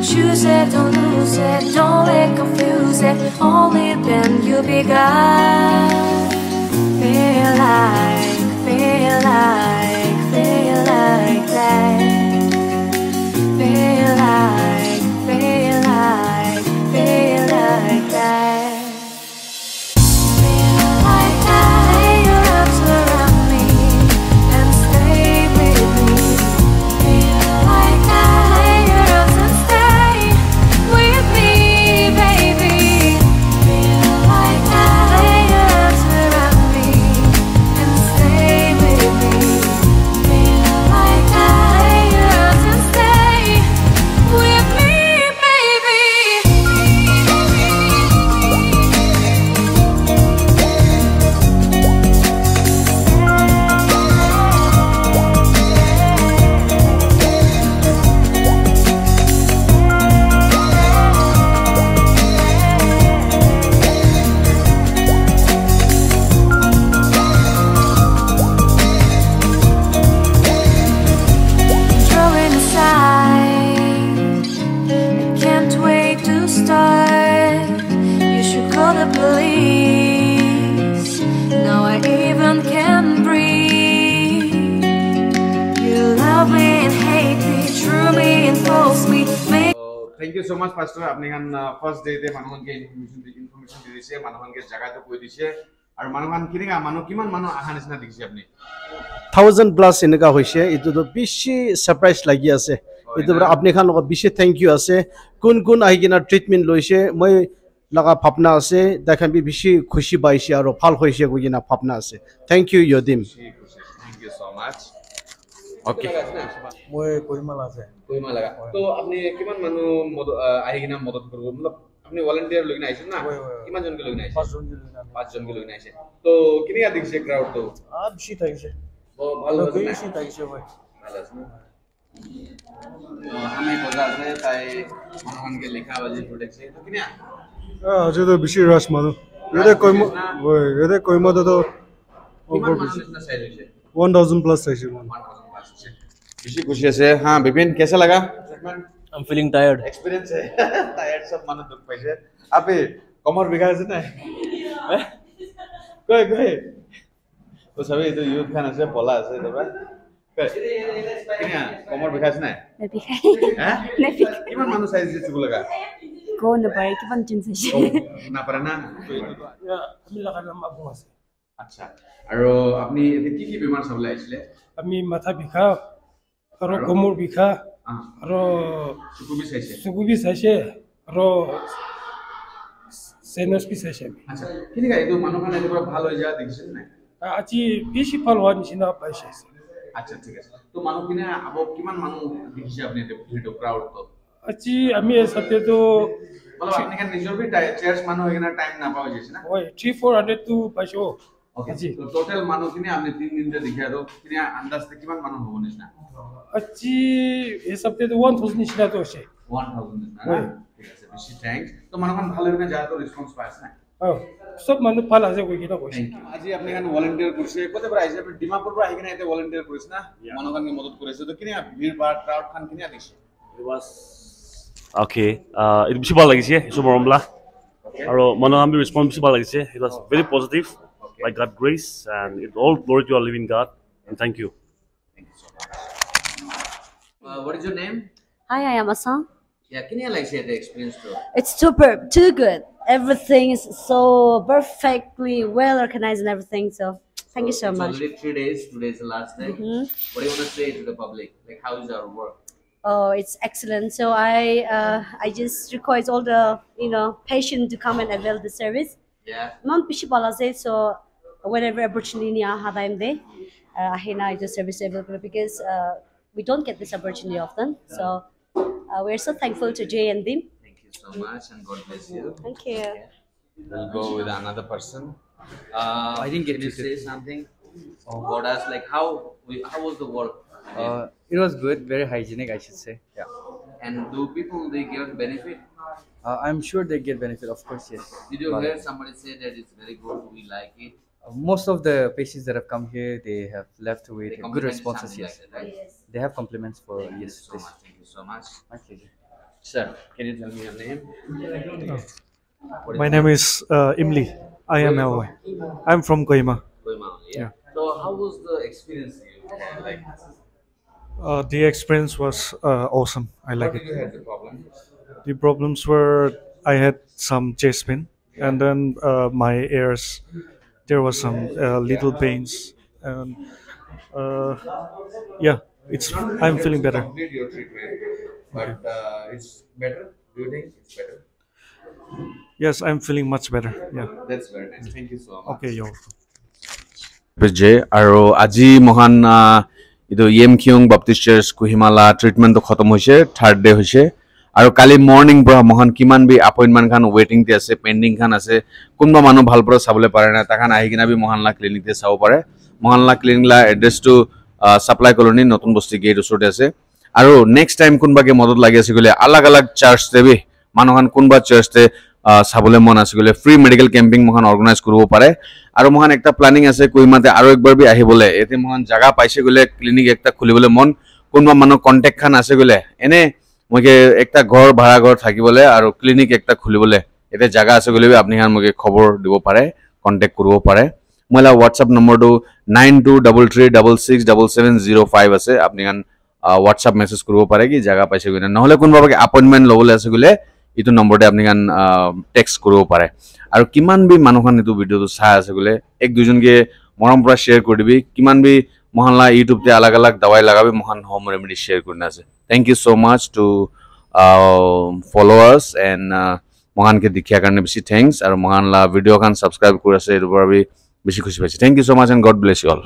choose it, don't lose it, don't let confuse it. Only then you begun. Feel like that. Feel like that. Thank you so much, Pastor. Apni kan first day te manuhan ke information di dise, manuhan ke jaga to koi dise, aru manuhan kini ka manu kiman manu ahan isna dikse apni. 1000 plus eneka hoise, itu to bishi surprise lagi ase. Itu bra apni kan logo bishi thank you ase. Kun ahi kina treatment loise, moi laga bhapna ase, dakhan bi bishi khushi baise aru phal hoise ko kina bhapna ase. Thank you Yodim. Thank you so much. Okay. Moi Kohima ase. Kohima laga. To apni kiman manu ahi kina modot korbo, matlab apni volunteer logina aise na? Kiman jon ke logina aise? 5 jon ke logina. 5 jon ke logina aise. To kini ka dikse crowd to? Bishi thaise. Bhalo ase na? Bishi thaise bhai. Bhalo ase na? Ami boza ase tai manuhan ke likha baji protect to kini aje to bishi rush manu. Yede Kohima to over bishi na size hoise. 1000 plus thaise manu. 1000 plus hoise. Bishi khushi ase. हाँ विपिन कैसा लगा? I'm feeling tired. Experience है. Tired सब मानो दुख पैसे. आप कमर बिगाड़ से ना? कोई. तो सभी तो यूथ खाना से बोला ऐसे तो बस. क्या कमर बिगाड़ से ना? नहीं बिगाड़. हैं? नहीं बिगाड़. किमान मानो साइज से चुक लगा? कौन न पड़े कि पंचन से. ना पढ़ना. আমি লাগা নাম আবু আছে. अच्छा. আৰু আপনি এতে কি বেমাৰ চাবলে আইছিলে? আমি মাথা বিখা আৰু কোমৰ বিখা আৰু চুকুবি চাইছে আৰু সেনস পি চাইছে আমি। আচ্ছা কিনিকা এটো মানুহ মানে এটো ভাল হৈ যা দেখিছেন নাই? আজি বেছি ভাল হোৱা নিচিনা পাইছে। আচ্ছা ঠিক আছে। তো মানুহ কিনে আব কিমান মানুহ দেখিছে আপনি এটো ভিডিও ক্রাউড তো? আজি আমি সাথে তো मतलब আপনি কেন নিজর বি চেয়ারস মানুহ এখানে টাইম না পাওয়া যাচ্ছে না? ওই 300-400 তো পাইছো। ओके तो टोटल मानो किने आपने 3 दिन से दिखा दो किने अंदाज से किमान मानो हो निसना अच्छी ये सब ते 1000 निसना तो আছে 1000 निसना ঠিক আছে বেশি থ্যাঙ্কস তো মানো কোন ভালো হইনা যা তো রেসপন্স পাইছ না সব মানুষ ভালো আছে কই কিনা কইছে আজি আপনি এখানে ভলান্টিয়ার করছে কত বার আইছে আপনি ডিমাপুর পর আইখানে এতে ভলান্টিয়ার করিস না মানো কানকে মদত করেছে তো কিনে ভিড় বার ক্রাউড খান কিনে দিছে It was okay. It was ভাল লাগিছে এসব মৰমলা আৰু মানো আমি ৰেসপন্স ভাল লাগিছে it was very positive. By God's grace, and it's all glory to our living God, and thank you. Thank you so much. What is your name? Hi, I am Asam. Yeah, can you like share the experience too? It's super, too good. Everything is so perfectly well organized and everything. So, thank you so much. Already 3 days. Today is the last day. What do you want to say to the public? Like, how is our work? Oh, it's excellent. So I just request all the patient to come and avail the service. Yeah. Mount Pishipalaze. So whenever opportunity I have, I'm there. I do service available because we don't get this opportunity often. So we're so thankful to Jay and Dim. Thank you so much, and God bless you. Thank you. We'll go with another person. I didn't get to say something about us. Like how was the work? It was good, very hygienic, I should say. Yeah. And do people they get benefit? I'm sure they get benefit, of course, yes. Did you hear somebody say that it's very good? We like it. Most of the patients that have come here, they have left with good responses. Yes, like that, right? Yes. They have compliments for Thank yes. you so much. Thank you so much. My pleasure. Sir, can you tell me your name? My name is Imli. IMLY. I'm from Kohima. Kohima, Yeah. So how was the experience you had? Like, The experience was awesome. I what like did it. you have the problem? The problems were I had some chest pain, and then my ears, there was some little pains, and uh, yeah, I'm feeling better. Complete your treatment, but it's better. Do you think it's better? Yes, I'm feeling much better. Yeah. That's very nice. Thank you so much. Okay, yo. Jay আৰু আজি মহান ইটো ইএমকিউং বাপ্টিষ্ট search কোহিমালা ট্ৰিটমেণ্টটো খতম হৈছে 3rd day হৈছে আৰু কালি morning পৰা মহান কিমান বি আপইণ্টমেণ্ট খান ৱেটিং তে আছে পেণ্ডিং খান আছে কোনবা মানুহ ভাল পৰা চাবলৈ পাৰে না তাখান আহি কিনা বি মহানলা ক্লিনিক তে চাব পাৰে মহানলা ক্লিনিকলা এড্ৰেছটো সাপ্লাই কলোনী নতুন বস্তি গেট ওচৰতে আছে আৰু নেক্সট টাইম কোনবাকে মদত লাগি আছে গলে আলাগ আলাগ চাৰ্চ দেবি মানুহখান কোনবা চাৰ্চতে চাবলৈ মন আছে গলে ফ্ৰী মেডিকেল কেম্পিং মহান অৰ্গানাইজ কৰিব পাৰে আৰু মহান একটা প্ল্যানিং আছে কইমাতে আৰু একবাৰ বি আহিবলে এতে মহান জায়গা পাইছে গলে ক্লিনিক একটা খুলিবলে মন কোনবা মানুহ কন্টাক্ট খান আছে গলে এনে মকে একটা ঘৰ ভাড়া ঘৰ থাকিবলে আৰু ক্লিনিক একটা খুলিবলে এতে জায়গা আছে গলে আপনি হান মকে খবৰ দিব পাৰে কন্টাক্ট কৰিব পাৰে মইলা WhatsApp নম্বৰটো 9233667705 আছে আপনি হান WhatsApp মেসেজ কৰিব পাৰে কি জায়গা পাইছে গলে নহলে কোনবাকে আপয়েন্টমেন্ট লবলৈ আছে গলে ইটো নম্বৰতে আপনি কান টেক্সট কৰিব পাৰে আৰু কিমান বি মানুহখান ইটো ভিডিওটো চাই আছে গলে এক দুজনকে মৰম পৰা শেয়াৰ কৰি দিবি কিমান বি মহানলা ইউটিউব তে আলাগ আলাগ দৱাই লাগাবি মহান হোম ৰেমেডি শেয়াৰ কৰি আছে thank you so much to follow us and মহানকে দেখিয়া কাৰণে বেছি থ্যাঙ্কস আৰু মহানলা ভিডিও খান সাবস্ক্ৰাইব কৰি আছে এৰ পৰা বি বেছি খুশি পাইছে thank you so much and God bless you all